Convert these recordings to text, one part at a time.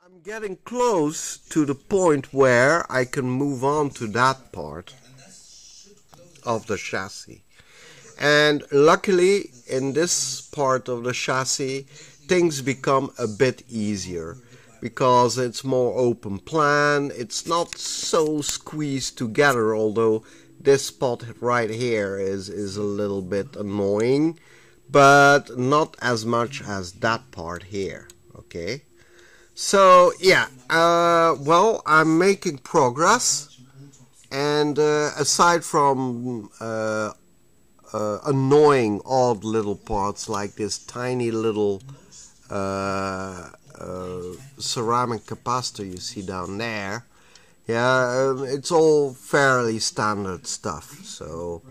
I'm getting close to the point where I can move on to that part of the chassis. And luckily, in this part of the chassis, things become a bit easier because it's more open plan. It's not so squeezed together, although this spot right here is a little bit annoying, but not as much as that part here. Okay. So yeah, well, I'm making progress, and aside from annoying odd little parts like this tiny little ceramic capacitor you see down there, yeah, it's all fairly standard stuff, so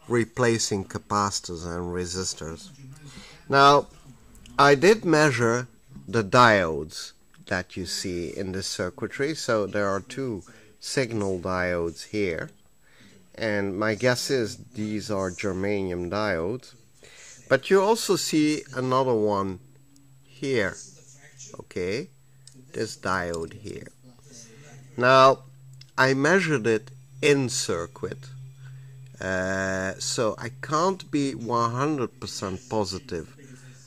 replacing capacitors and resistors. Now, I did measure the diodes that you see in this circuitry. So there are two signal diodes here, and my guess is these are germanium diodes, but you also see another one here. Okay, this diode here. Now I measured it in circuit, so I can't be 100% positive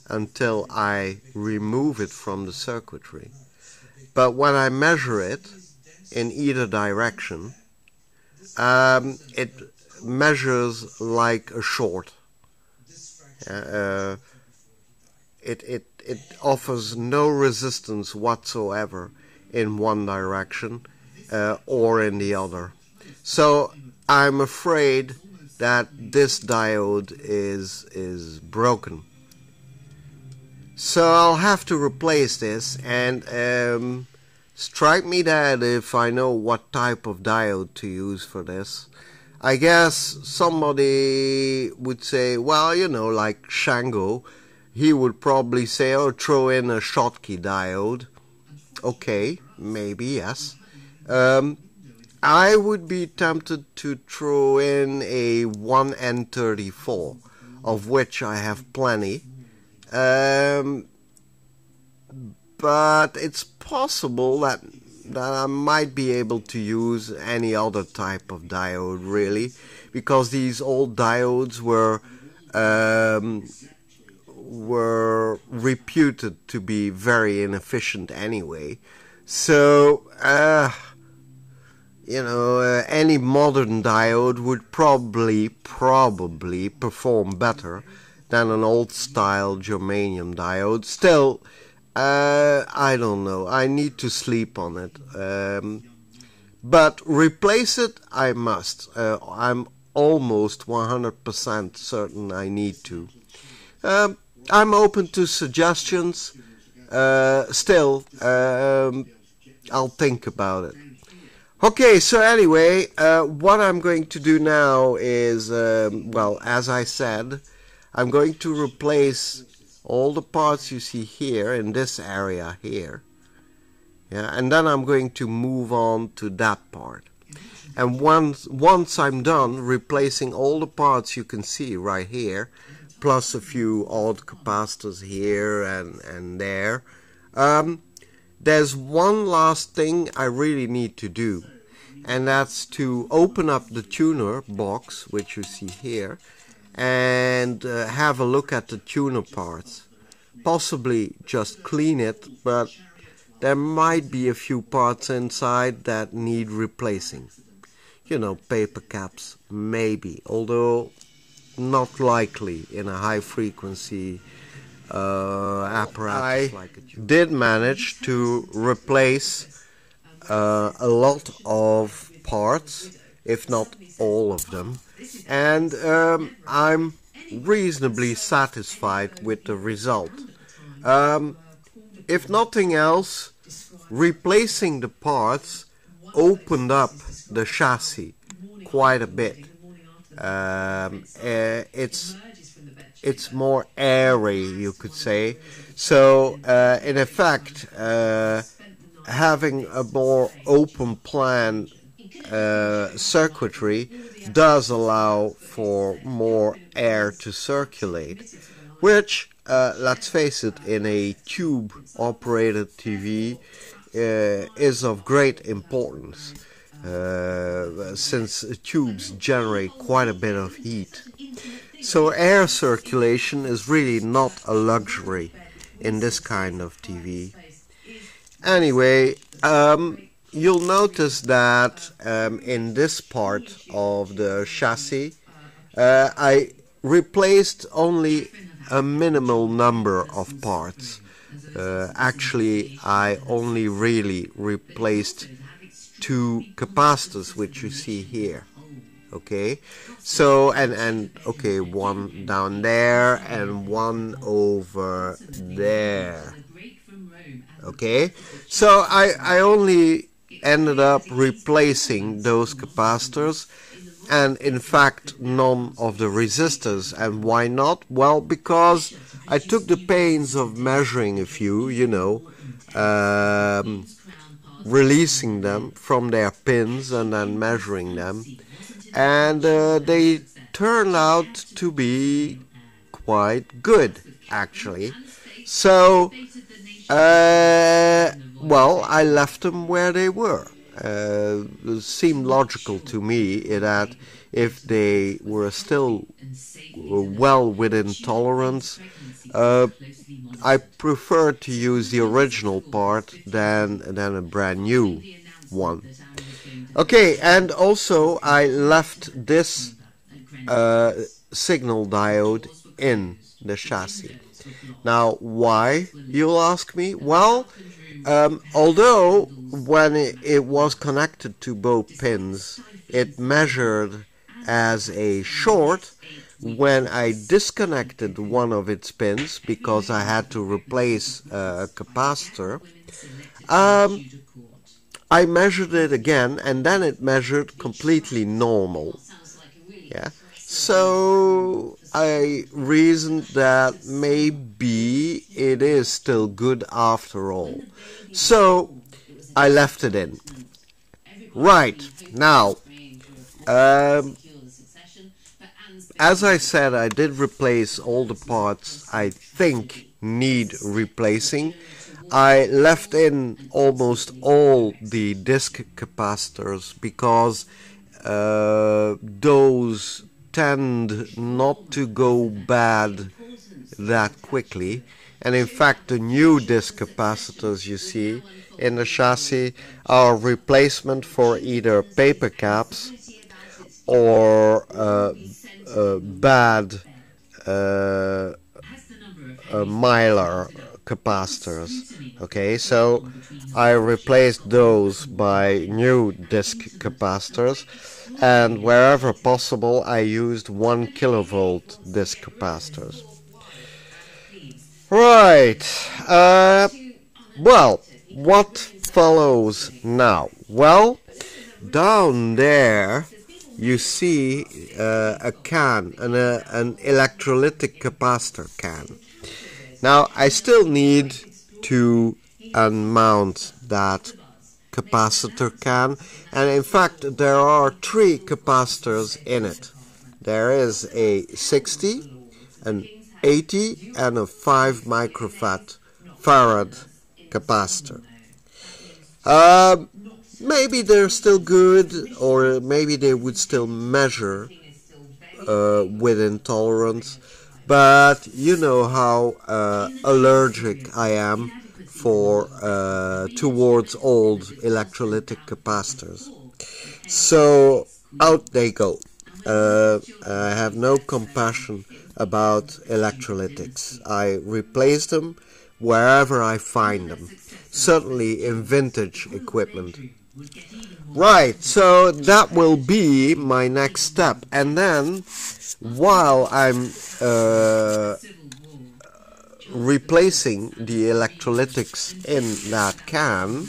until I remove it from the circuitry. But when I measure it in either direction, it measures like a short. It offers no resistance whatsoever in one direction or in the other. So I'm afraid that this diode is broken. So I'll have to replace this, and strike me dead if I know what type of diode to use for this. I guess somebody would say, well, you know, like Shango, he would probably say, oh, throw in a Schottky diode. Okay, maybe, yes. I would be tempted to throw in a 1N34, of which I have plenty. But it's possible that I might be able to use any other type of diode, really, because these old diodes were reputed to be very inefficient anyway. So you know, any modern diode would probably perform better than an old style germanium diode. Still, I don't know, I need to sleep on it, but replace it I must. I'm almost 100% certain I need to. I'm open to suggestions. Still, I'll think about it. Okay, so anyway, what I'm going to do now is, well, as I said, I'm going to replace all the parts you see here in this area here. Yeah, and then I'm going to move on to that part. And once I'm done replacing all the parts you can see right here, plus a few odd capacitors here and there, there's one last thing I really need to do, and that's to open up the tuner box, which you see here, and have a look at the tuner parts. Possibly just clean it, but there might be a few parts inside that need replacing. You know, paper caps, maybe, although not likely in a high frequency apparatus like a tuner. I did manage to replace a lot of parts, if not all of them, and I'm reasonably satisfied with the result. If nothing else, replacing the parts opened up the chassis quite a bit. It's more airy, you could say. So in effect, having a more open plan circuitry does allow for more air to circulate, which, let's face it, in a tube operated TV is of great importance since tubes generate quite a bit of heat. So air circulation is really not a luxury in this kind of TV. Anyway, you'll notice that in this part of the chassis I replaced only a minimal number of parts. Actually, I only really replaced 2 capacitors, which you see here. Okay, so and okay, one down there and one over there. Okay, so I only ended up replacing those capacitors, and in fact none of the resistors. And why not? Well, because I took the pains of measuring a few, you know, releasing them from their pins and then measuring them, and they turned out to be quite good, actually. So well, I left them where they were. It seemed logical to me that if they were still well within tolerance, I prefer to use the original part than a brand new one. Okay, and also I left this signal diode in the chassis. Now, why, you'll ask me? Well, although when it was connected to both pins, it measured as a short, when I disconnected one of its pins because I had to replace a capacitor, I measured it again, and then it measured completely normal. Yeah. So I reasoned that maybe it is still good after all. So I left it in. Right, now, as I said, I did replace all the parts I think need replacing. I left in almost all the disc capacitors because those tend not to go bad that quickly, and in fact the new disc capacitors you see in the chassis are replacement for either paper caps or bad Mylar capacitors. Okay, so I replaced those by new disc capacitors, and wherever possible I used 1 kilovolt disc capacitors. Right, well, what follows now? Well, down there you see a can, an electrolytic capacitor can. Now I still need to unmount that capacitor can, and in fact there are 3 capacitors in it. There is a 60, an 80 and a 5 microfarad capacitor. Maybe they're still good, or maybe they would still measure within tolerance, but you know how allergic I am towards old electrolytic capacitors. So out they go. I have no compassion about electrolytics. I replace them wherever I find them, certainly in vintage equipment. Right, so that will be my next step, and then while I'm replacing the electrolytics in that can,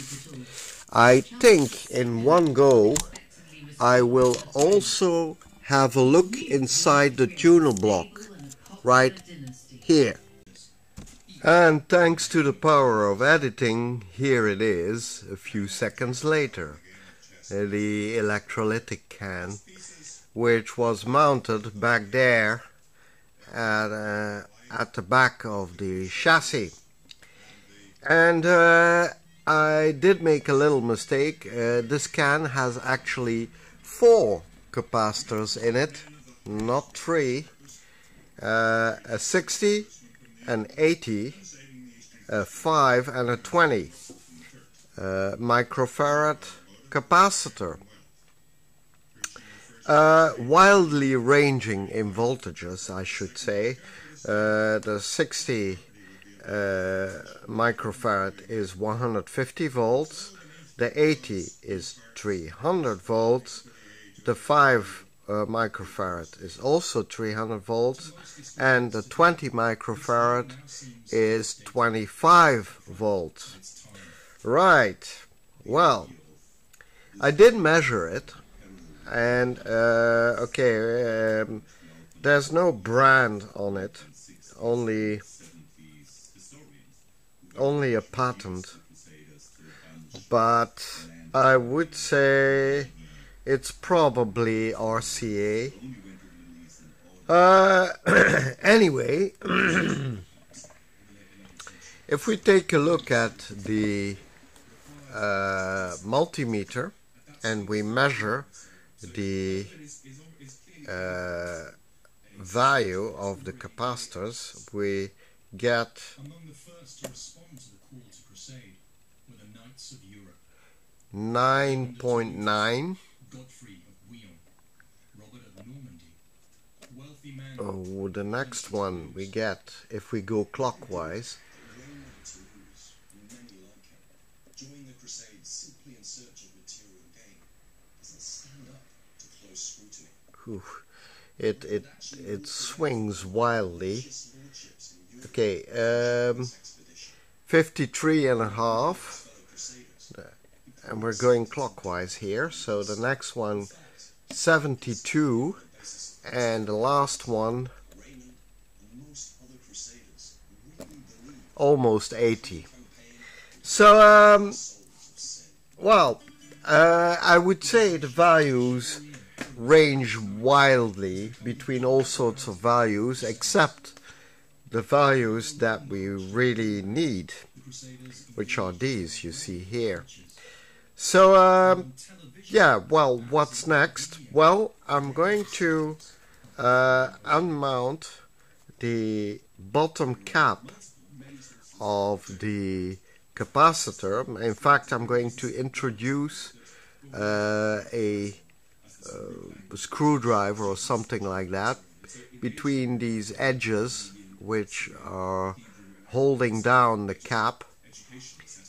I think in one go I will also have a look inside the tuner block right here. And thanks to the power of editing, here it is a few seconds later. The electrolytic can, which was mounted back there at the back of the chassis. And I did make a little mistake. This can has actually 4 capacitors in it, not 3. A 60, an 80, a 5 and a 20 microfarad capacitor. Wildly ranging in voltages, I should say. The 60 microfarad is 150 volts, the 80 is 300 volts, the 5 microfarad is also 300 volts, and the 20 microfarad is 25 volts. Right, well, I did measure it, and there's no brand on it, only a patent, but I would say it's probably RCA. Anyway, if we take a look at the multimeter and we measure the value of the capacitors, we get 9.9. Oh, the next one we get, if we go clockwise, it swings wildly. Okay, 53.5, and we're going clockwise here. So the next one, 72, and the last one, almost 80. So, well, I would say the values range wildly between all sorts of values, except the values that we really need, which are these you see here. So, yeah, well, what's next? Well, I'm going to unmount the bottom cap of the capacitor. In fact, I'm going to introduce a screwdriver or something like that between these edges which are holding down the cap,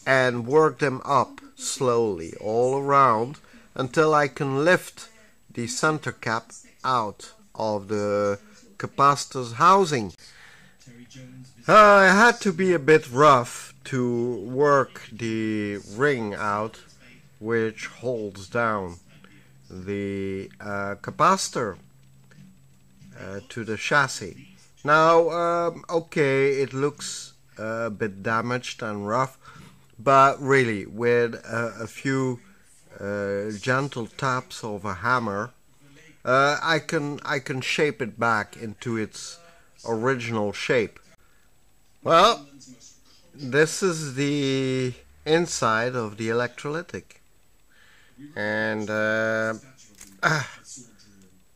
and work them up slowly all around until I can lift the center cap out of the capacitor's housing. I had to be a bit rough to work the ring out which holds down the capacitor to the chassis. Now, okay, it looks a bit damaged and rough, but really with a few gentle taps of a hammer, I can shape it back into its original shape. Well, this is the inside of the electrolytic, and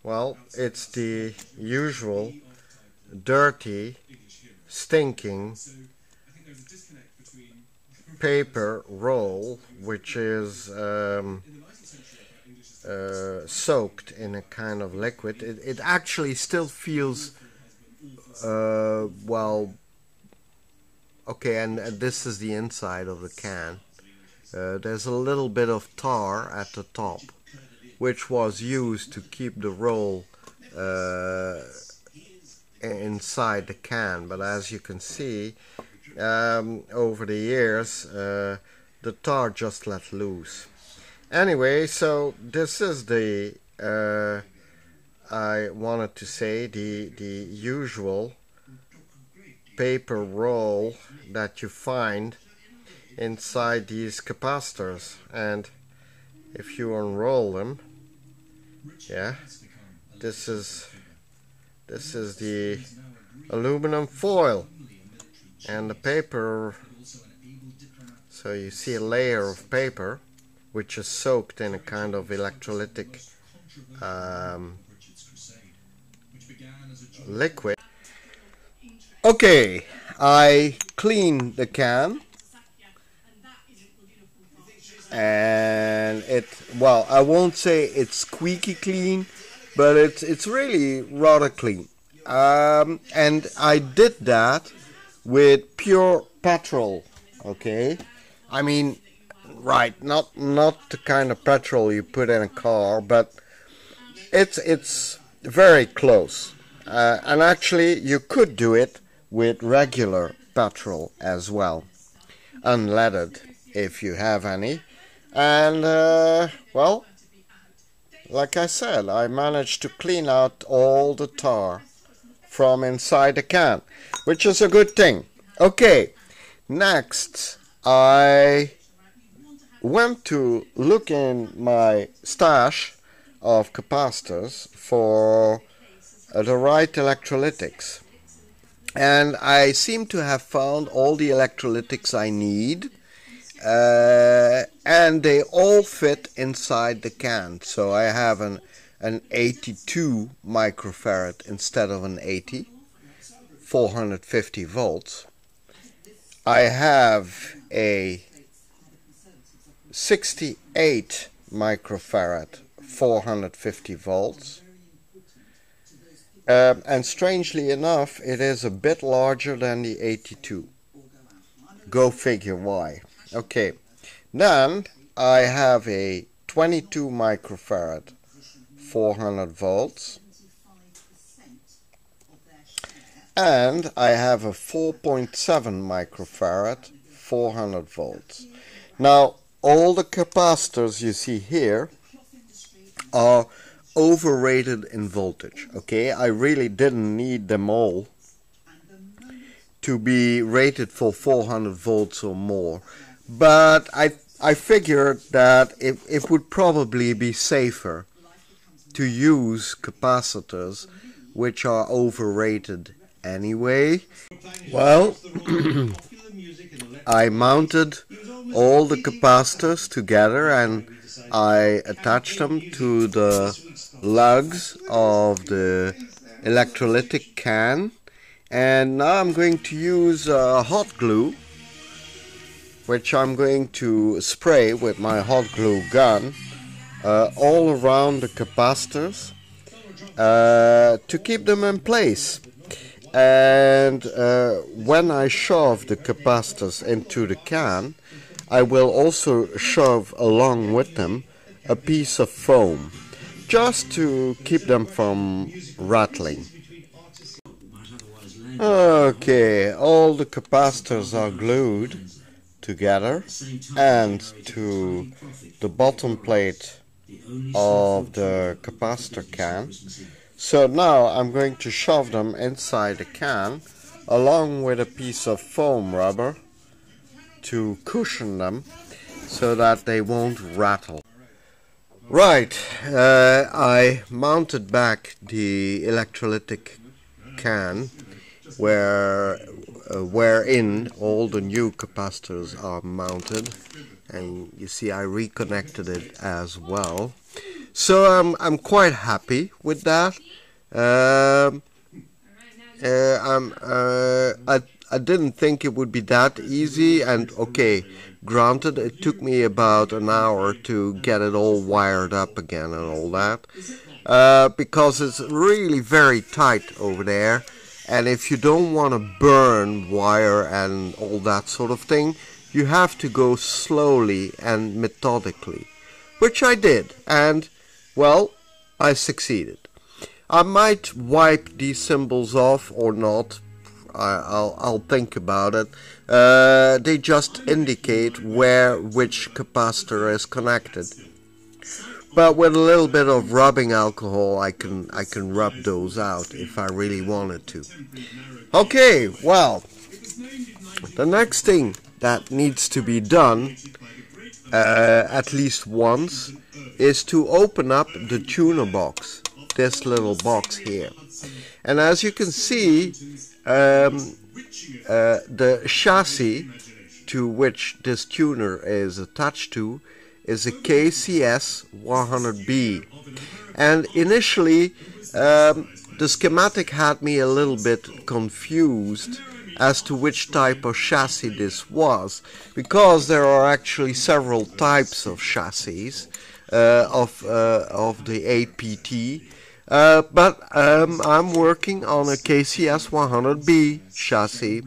well, it's the usual dirty, stinking paper roll, which is soaked in a kind of liquid. It actually still feels well, okay, and this is the inside of the can. There's a little bit of tar at the top, which was used to keep the roll inside the can, but as you can see, over the years the tar just let loose. Anyway, so this is the I wanted to say the usual paper roll that you find inside these capacitors, and if you unroll them, yeah, this is the aluminum foil, and the paper, So you see a layer of paper which is soaked in a kind of electrolytic liquid. Okay, I clean the can, and well, I won't say it's squeaky clean, but it's really rather clean. And I did that with pure petrol. Okay, I mean, right, not the kind of petrol you put in a car, but it's very close. And actually, you could do it with regular petrol as well, unleaded if you have any. And well, like I said, I managed to clean out all the tar from inside the can, which is a good thing. Okay, next I went to look in my stash of capacitors for the right electrolytics, and I seem to have found all the electrolytics I need, and they all fit inside the can. So I have an 82 microfarad instead of an 80, 450 volts. I have a 68 microfarad, 450 volts. And strangely enough, it is a bit larger than the 82. Go figure why. Okay, then I have a 22 microfarad, 400 volts. And I have a 4.7 microfarad, 400 volts. Now, all the capacitors you see here are overrated in voltage. Okay, I really didn't need them all to be rated for 400 volts or more, but I figured that it would probably be safer to use capacitors which are overrated anyway. Well, I mounted all the capacitors together and I attached them to the lugs of the electrolytic can, and now I'm going to use hot glue, which I'm going to spray with my hot glue gun all around the capacitors to keep them in place. And when I shove the capacitors into the can, I will also shove along with them a piece of foam, just to keep them from rattling. Okay, all the capacitors are glued together and to the bottom plate of the capacitor can. So now I'm going to shove them inside the can along with a piece of foam rubber to cushion them so that they won't rattle. Right, I mounted back the electrolytic can wherein all the new capacitors are mounted, and you see I reconnected it as well. So I'm quite happy with that. I didn't think it would be that easy, and okay, granted, it took me about an hour to get it all wired up again and all that, because it's really very tight over there, and if you don't want to burn wire and all that sort of thing, you have to go slowly and methodically, which I did, and well, I succeeded. I might wipe these symbols off or not. I'll think about it. They just indicate which capacitor is connected. But with a little bit of rubbing alcohol, I can rub those out if I really wanted to. Okay, well, the next thing that needs to be done, at least once, is to open up the tuner box, this little box here. And as you can see, the chassis to which this tuner is attached to is a KCS100B. And initially the schematic had me a little bit confused as to which type of chassis this was, because there are actually several types of chassis of the 8PT. But I'm working on a KCS100B chassis.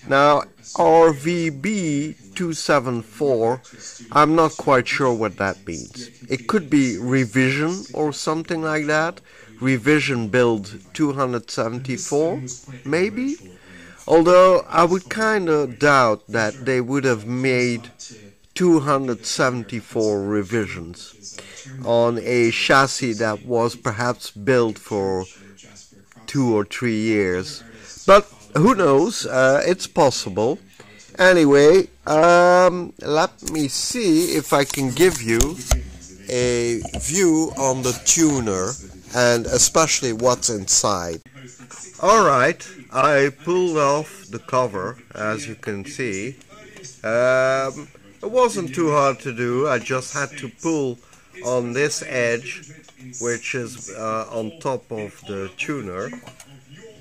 Now RVB274, I'm not quite sure what that means. It could be revision or something like that. Revision build 274, maybe? Although I would kind of doubt that they would have made 274 revisions on a chassis that was perhaps built for 2 or 3 years. But who knows, it's possible. Anyway, let me see if I can give you a view on the tuner and especially what's inside. Alright, I pulled off the cover, as you can see. It wasn't too hard to do. I just had to pull on this edge, which is on top of the tuner,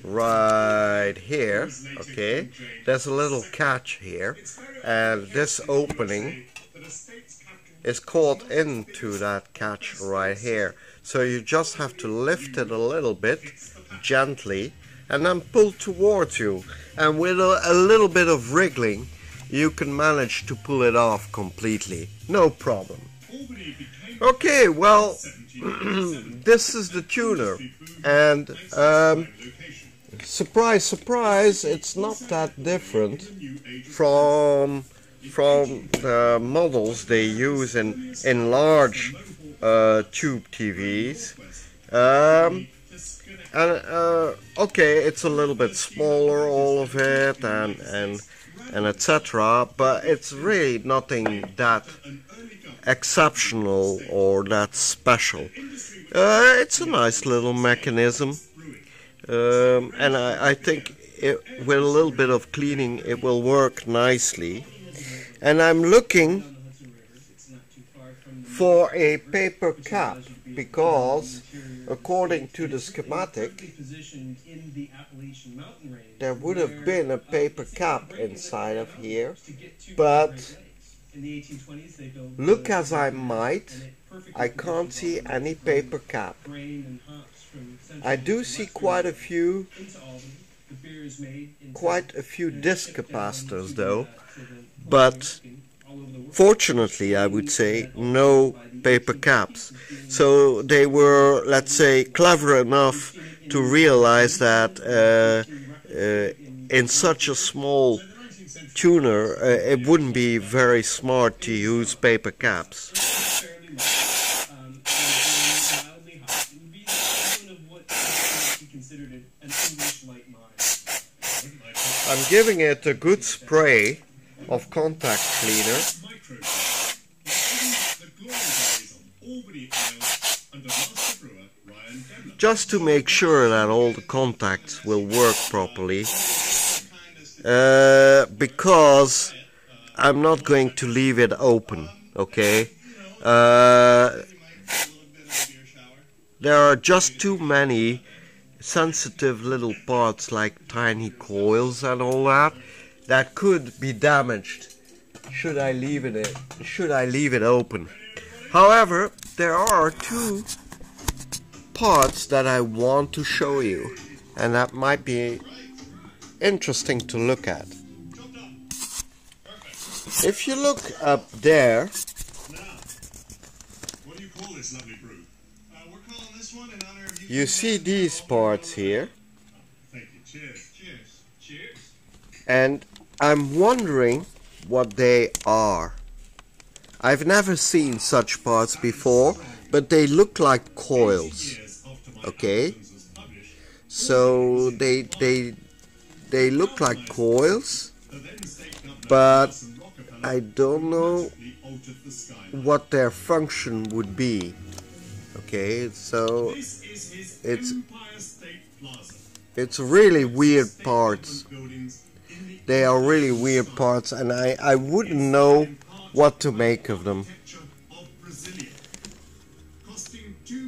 right here. Okay, there's a little catch here, and this opening is caught into that catch right here. So you just have to lift it a little bit gently and then pull towards you, and with a little bit of wriggling you can manage to pull it off completely, no problem. Okay, well, this is the tuner, and surprise, surprise, it's not that different from the models they use in large tube TVs. Okay, it's a little bit smaller, all of it, and etc. But it's really nothing that exceptional or that special. It's a nice little mechanism, and I think with a little bit of cleaning it will work nicely. And I'm looking for a paper cap, because according to the schematic there would have been a paper cap inside of here, but look as I might, I can't see any paper cap. I do see quite a few disc capacitors though, but fortunately I would say no paper caps. So they were, let's say, clever enough to realize that in such a small tuner it wouldn't be very smart to use paper caps. I'm giving it a good spray of contact cleaner, just to make sure that all the contacts will work properly, because I'm not going to leave it open, okay? There are just too many sensitive little parts like tiny coils and all that could be damaged should I leave it open. However, there are two parts that I want to show you, and that might be interesting to look at. If you look up there, you see these parts here, and I'm wondering what they are. I've never seen such parts before, but they look like coils. Okay, so they look like coils, but I don't know what their function would be. Okay, so it's really weird parts. They are really weird parts, and I wouldn't know what to make of them.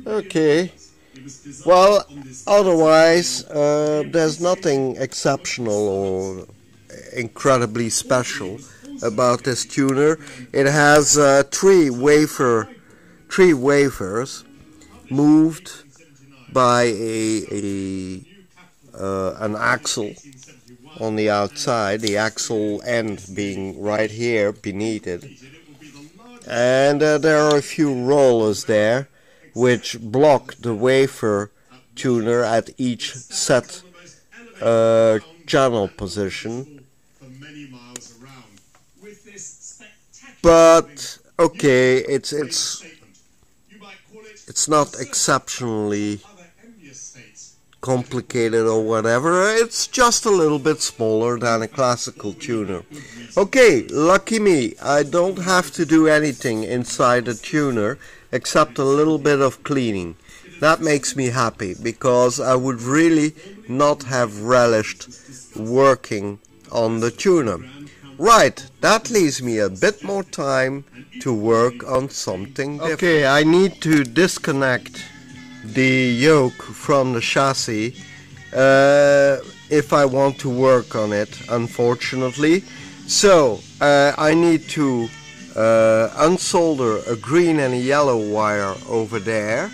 Okay, well, otherwise there's nothing exceptional or incredibly special about this tuner. It has three wafers moved by an axle on the outside, the axle end being right here beneath it, and there are a few rollers there which block the wafer tuner at each set channel position. But okay, it's not exceptionally complicated or whatever. It's just a little bit smaller than a classical tuner. Okay, lucky me, I don't have to do anything inside the tuner except a little bit of cleaning. That makes me happy, because I would really not have relished working on the tuner. Right, that leaves me a bit more time to work on something different. Okay, I need to disconnect the yoke from the chassis if I want to work on it, unfortunately. So I need to unsolder a green and a yellow wire over there,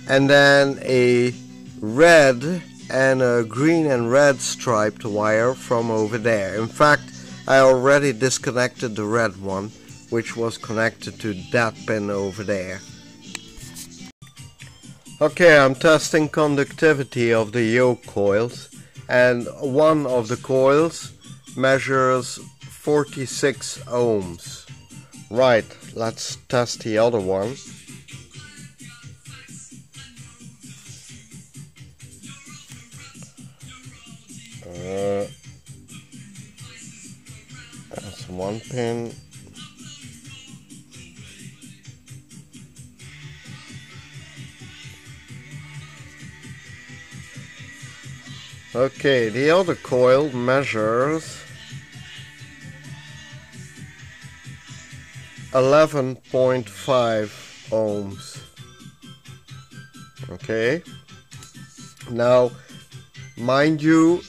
and then a red and a green and red striped wire from over there. In fact, I already disconnected the red one, which was connected to that pin over there. Okay, I'm testing conductivity of the yoke coils, and one of the coils measures 46 ohms. Right, let's test the other one. That's one pin. Okay, the other coil measures 11.5 ohms. Okay, now mind you,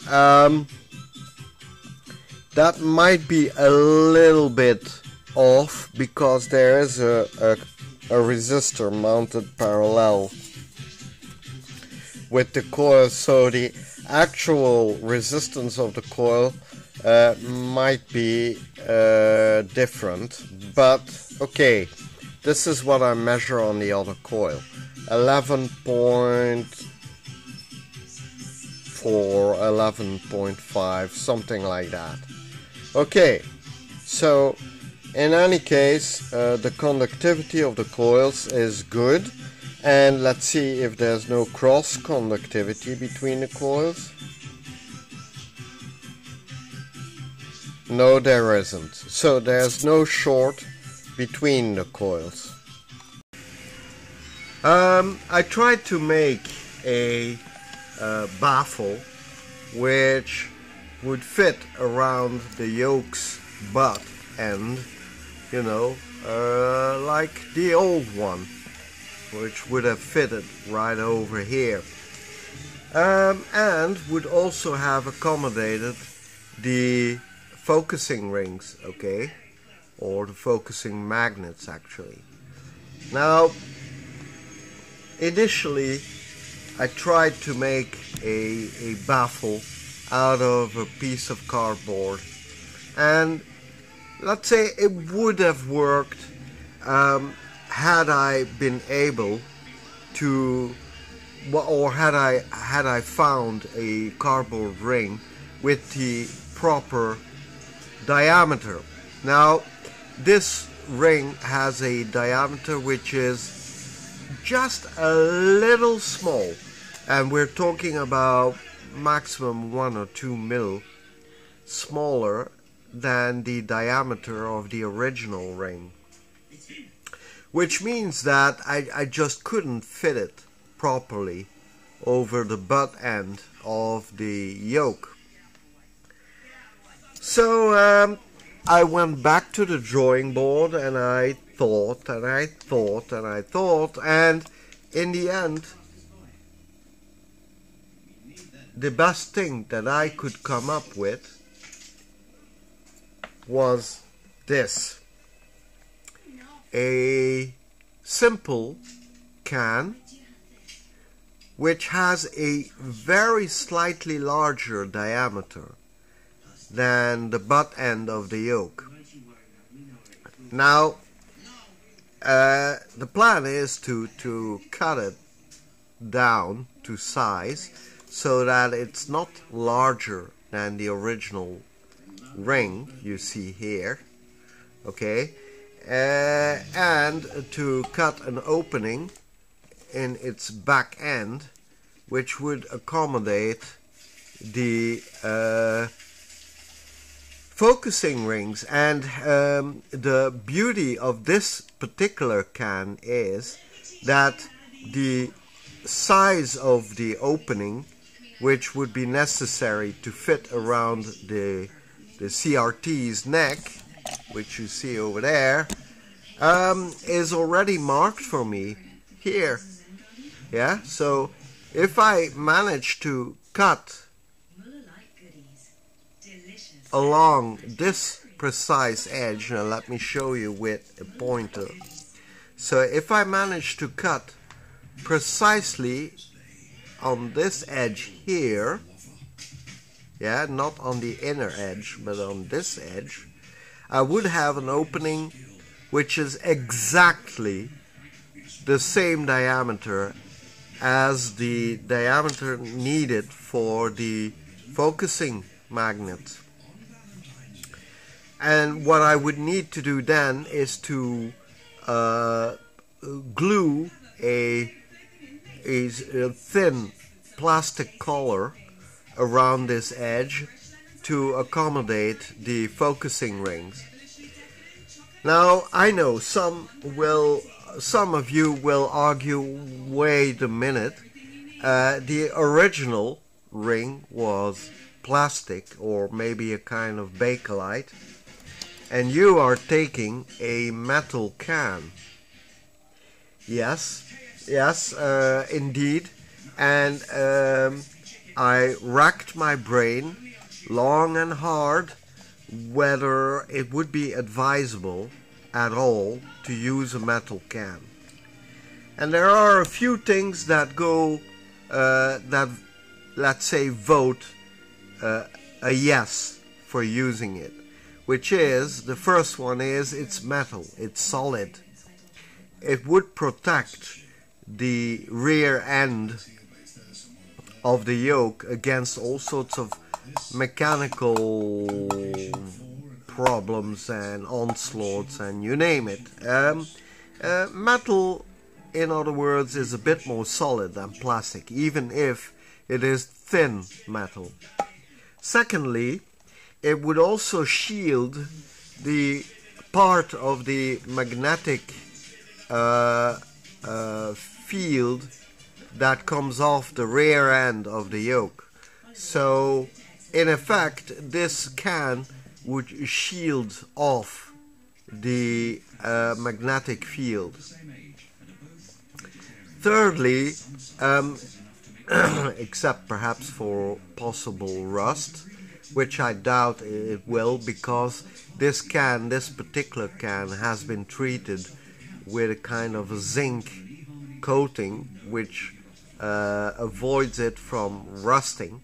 that might be a little bit off because there is a resistor mounted parallel with the coil, so the actual resistance of the coil might be different, but okay, this is what I measure on the other coil: 11.4, 11.5, something like that. Okay, so in any case, the conductivity of the coils is good, and let's see if there's no cross conductivity between the coils. No, there isn't. So there's no short between the coils. I tried to make a baffle which would fit around the yoke's butt end, you know, like the old one, which would have fitted right over here, and would also have accommodated the focusing rings, okay, or the focusing magnets actually. Now, initially I tried to make a baffle out of a piece of cardboard, and let's say it would have worked had I been able to, or had I found a cardboard ring with the proper diameter. Now, this ring has a diameter which is just a little small, and we're talking about maximum 1 or 2 mil smaller than the diameter of the original ring, which means that I just couldn't fit it properly over the butt end of the yoke. So I went back to the drawing board and I thought and I thought and I thought, and in the end the best thing that I could come up with was this. A simple can which has a very slightly larger diameter than the butt end of the yoke. Now the plan is to cut it down to size so that it's not larger than the original ring you see here, okay, and to cut an opening in its back end which would accommodate the focusing rings. And the beauty of this particular can is that the size of the opening which would be necessary to fit around the CRT's neck, which you see over there, is already marked for me here. Yeah, so if I manage to cut along this precise edge, now let me show you with a pointer. So if I manage to cut precisely on this edge here, yeah, not on the inner edge but on this edge, I would have an opening which is exactly the same diameter as the diameter needed for the focusing magnet. And what I would need to do then is to glue a thin plastic collar around this edge to accommodate the focusing rings. Now I know some of you will argue, wait a minute, the original ring was plastic or maybe a kind of bakelite, and you are taking a metal can. Yes, indeed. And I racked my brain long and hard whether it would be advisable at all to use a metal can. And there are a few things that go, that, let's say, vote a yes for using it. Which is, the first one is, it's metal, it's solid. It would protect the rear end of the yoke against all sorts of mechanical problems and onslaughts and you name it. Metal, in other words, is a bit more solid than plastic, even if it is thin metal. Secondly, it would also shield the part of the magnetic field that comes off the rear end of the yoke. So in effect this can would shield off the magnetic field. Thirdly, except perhaps for possible rust, which I doubt it will, because this particular can has been treated with a kind of a zinc coating which avoids it from rusting.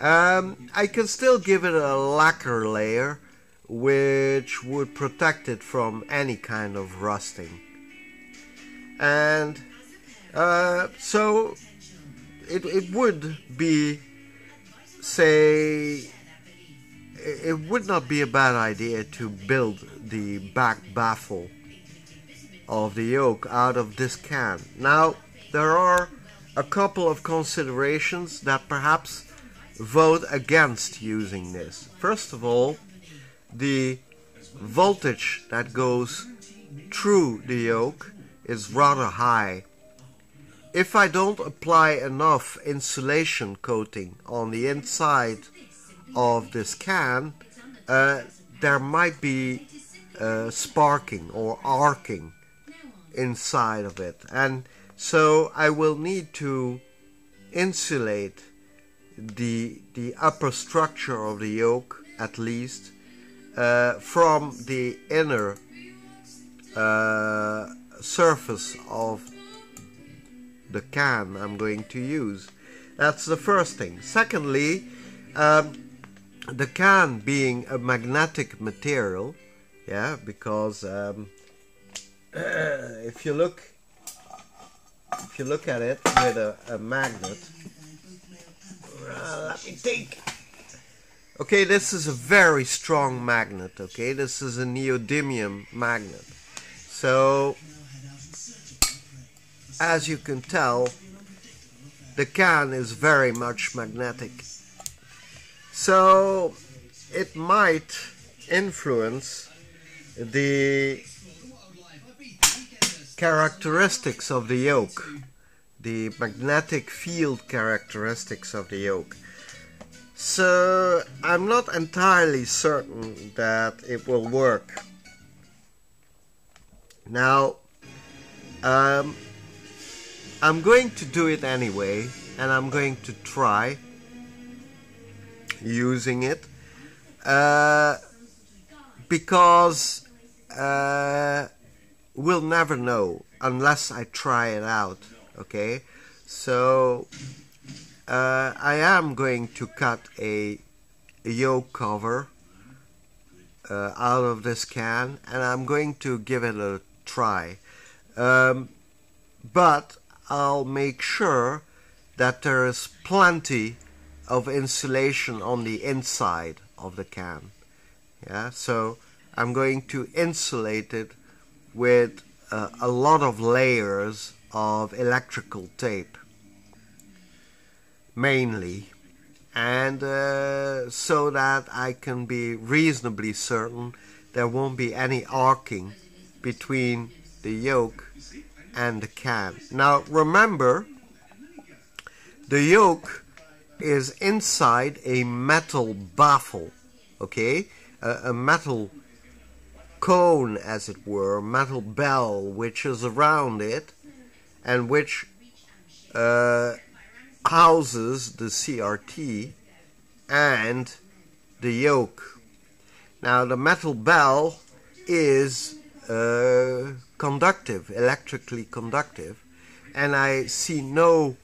I can still give it a lacquer layer which would protect it from any kind of rusting. And so it would be, say, it would not be a bad idea to build the back baffle of the yoke out of this can. Now there are a couple of considerations that perhaps vote against using this. First of all, the voltage that goes through the yoke is rather high. If I don't apply enough insulation coating on the inside of this can, there might be sparking or arcing inside of it, and so I will need to insulate the upper structure of the yoke, at least, from the inner surface of the can I'm going to use. That's the first thing. Secondly, the can being a magnetic material, yeah, because if you look at it with a magnet, let me think. Okay, this is a very strong magnet. Okay, this is a neodymium magnet. So, as you can tell, the can is very much magnetic. So, it might influence the characteristics of the yoke, the magnetic field characteristics of the yoke. So I'm not entirely certain that it will work. Now, I'm going to do it anyway, and I'm going to try using it because we'll never know unless I try it out. Okay, so I am going to cut a yoke cover out of this can, and I'm going to give it a try, but I'll make sure that there is plenty of insulation on the inside of the can. Yeah, so I'm going to insulate it with a lot of layers of electrical tape, mainly, and so that I can be reasonably certain there won't be any arcing between the yoke and the can. Now remember, the yoke is inside a metal baffle, okay, a metal cone, as it were, metal bell, which is around it and which houses the CRT and the yoke. Now the metal bell is conductive, electrically conductive, and I see no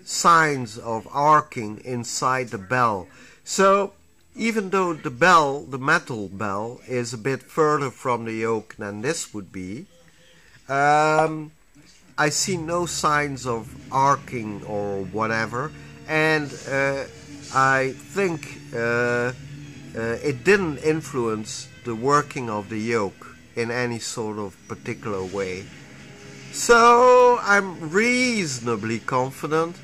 signs of arcing inside the bell. So even though the bell, the metal bell, is a bit further from the yoke than this would be, I see no signs of arcing or whatever, and I think it didn't influence the working of the yoke in any sort of particular way. So I'm reasonably confident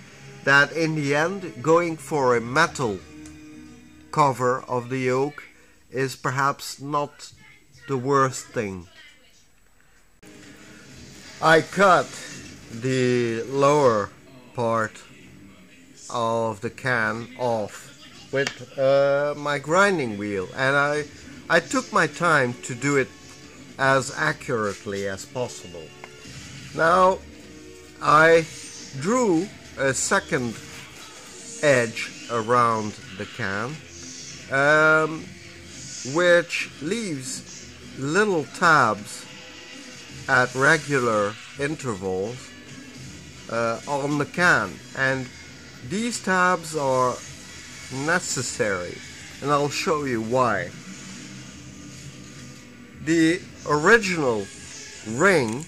that in the end, going for a metal cover of the yoke is perhaps not the worst thing. I cut the lower part of the can off with my grinding wheel, and I took my time to do it as accurately as possible. Now I drew a second edge around the can, which leaves little tabs at regular intervals on the can, and these tabs are necessary, and I'll show you why. The original ring,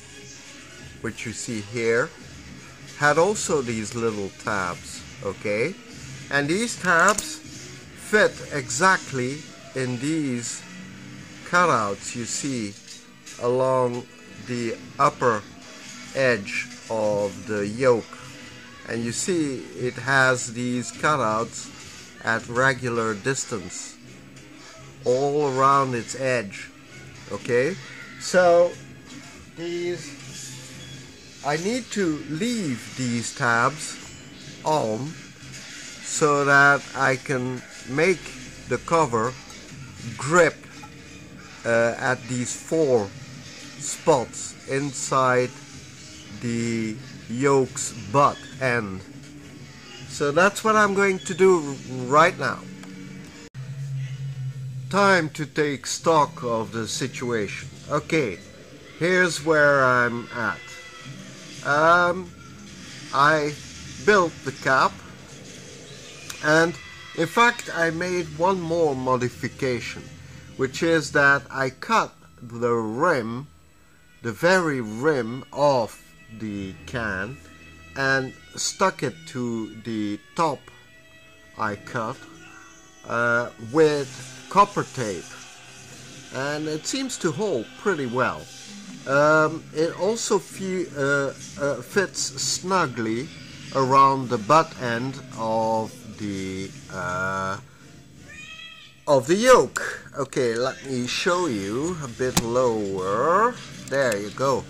which you see here, had also these little tabs, okay, and these tabs fit exactly in these cutouts you see along the upper edge of the yoke, and you see it has these cutouts at regular distance all around its edge. Okay, so these, I need to leave these tabs on so that I can make the cover grip at these 4 spots inside the yoke's butt end. So that's what I'm going to do right now. Time to take stock of the situation. Okay, here's where I'm at. I built the cap, and in fact I made one more modification, which is that I cut the rim, the very rim of the can, and stuck it to the top I cut with copper tape, and it seems to hold pretty well. It also fits snugly around the butt end of the yoke. Okay, let me show you a bit lower. There you go.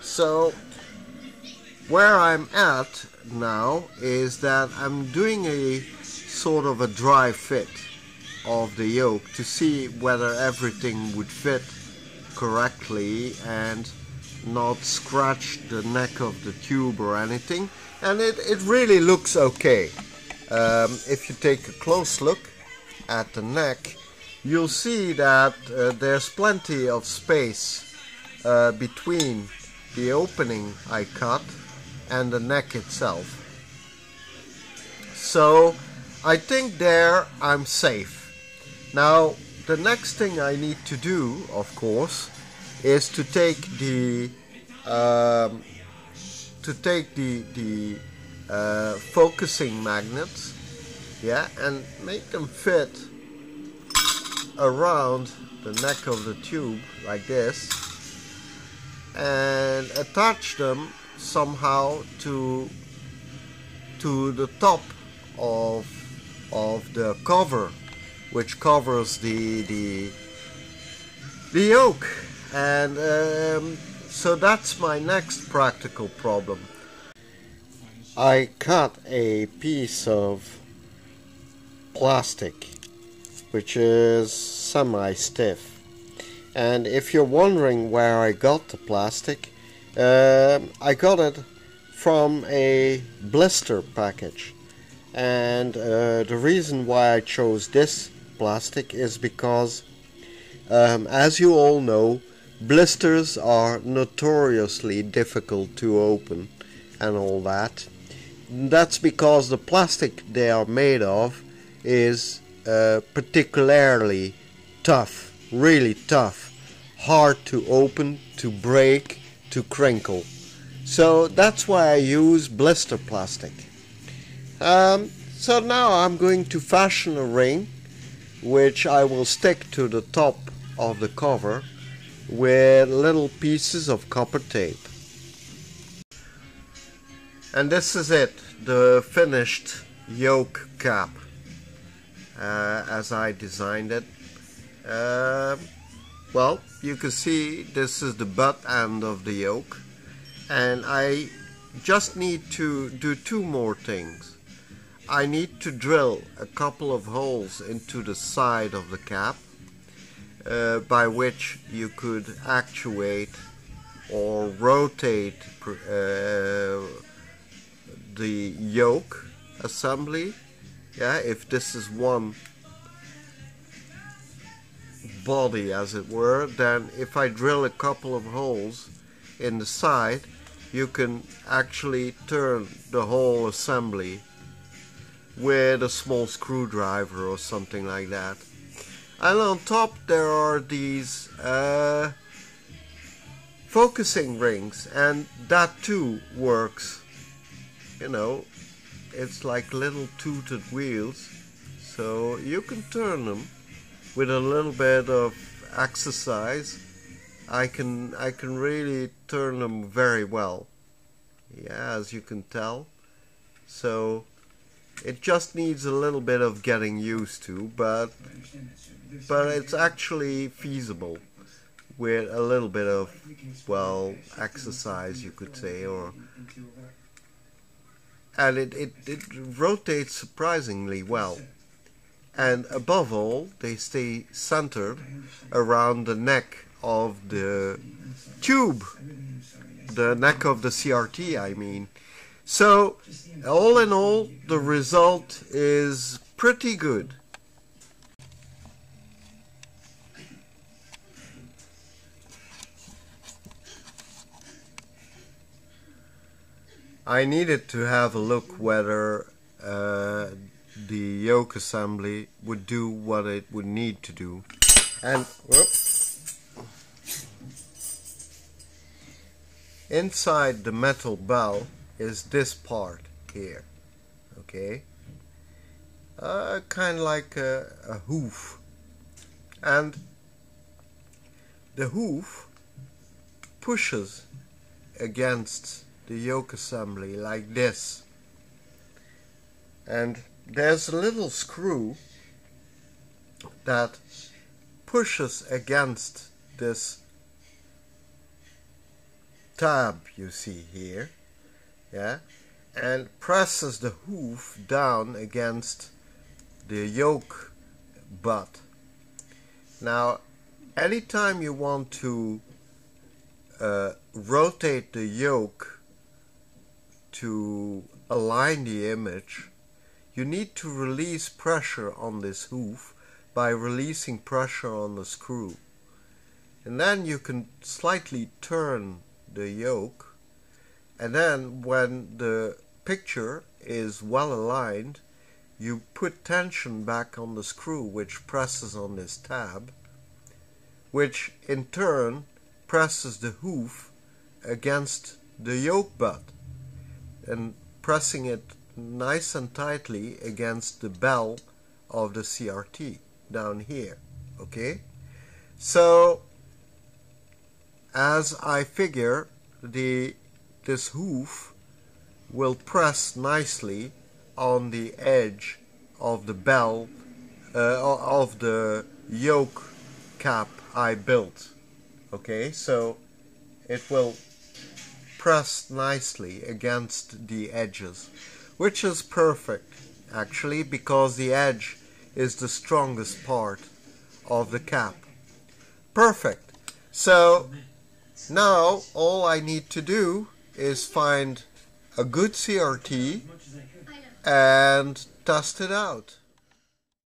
So where I'm at now is that I'm doing a sort of a dry fit of the yoke to see whether everything would fit correctly and not scratch the neck of the tube or anything, and it really looks okay. If you take a close look at the neck, you'll see that there's plenty of space between the opening I cut and the neck itself. So I think there I'm safe. Now the next thing I need to do, of course, is to take the focusing magnets, yeah, and make them fit around the neck of the tube like this, and attach them somehow to the top of the cover, which covers the yoke. And so that's my next practical problem. I cut a piece of plastic which is semi-stiff, and if you're wondering where I got the plastic, I got it from a blister package, and the reason why I chose this plastic is because as you all know, blisters are notoriously difficult to open and all that. That's because the plastic they are made of is particularly tough, really tough, hard to open, to break, to crinkle. So that's why I use blister plastic. So now I'm going to fashion a ring which I will stick to the top of the cover with little pieces of copper tape. And this is it, the finished yoke cap as I designed it. Well, you can see this is the butt end of the yoke, and I just need to do 2 more things. I need to drill a couple of holes into the side of the cap, by which you could actuate or rotate the yoke assembly. Yeah, if this is one body, as it were, then if I drill a couple of holes in the side, you can actually turn the whole assembly with a small screwdriver or something like that. And on top there are these focusing rings, and that too works. You know, it's like little toothed wheels, so you can turn them with a little bit of exercise. I can really turn them very well, yeah, as you can tell. So it just needs a little bit of getting used to, but it's actually feasible with a little bit of, well, exercise, you could say, and it rotates surprisingly well. and above all they stay centered around the neck of the tube, the neck of the CRT I mean. So all in all, the result is pretty good. I needed to have a look whether the yoke assembly would do what it would need to do. And inside the metal bell is this part here, okay? Kind of like a hoof. And the hoof pushes against the yoke assembly like this, and there's a little screw that pushes against this tab you see here, yeah, and presses the hoof down against the yoke butt. Now anytime you want to rotate the yoke to align the image, you need to release pressure on this hoof by releasing pressure on the screw. And then you can slightly turn the yoke, and then when the picture is well aligned, you put tension back on the screw, which presses on this tab, which in turn presses the hoof against the yoke butt, and pressing it nice and tightly against the bell of the CRT down here, okay? So as I figure, this hoof will press nicely on the edge of the bell of the yoke cap I built, okay? So it will press nicely against the edges, which is perfect actually, because the edge is the strongest part of the cap. Perfect. So now all I need to do is find a good CRT and test it out.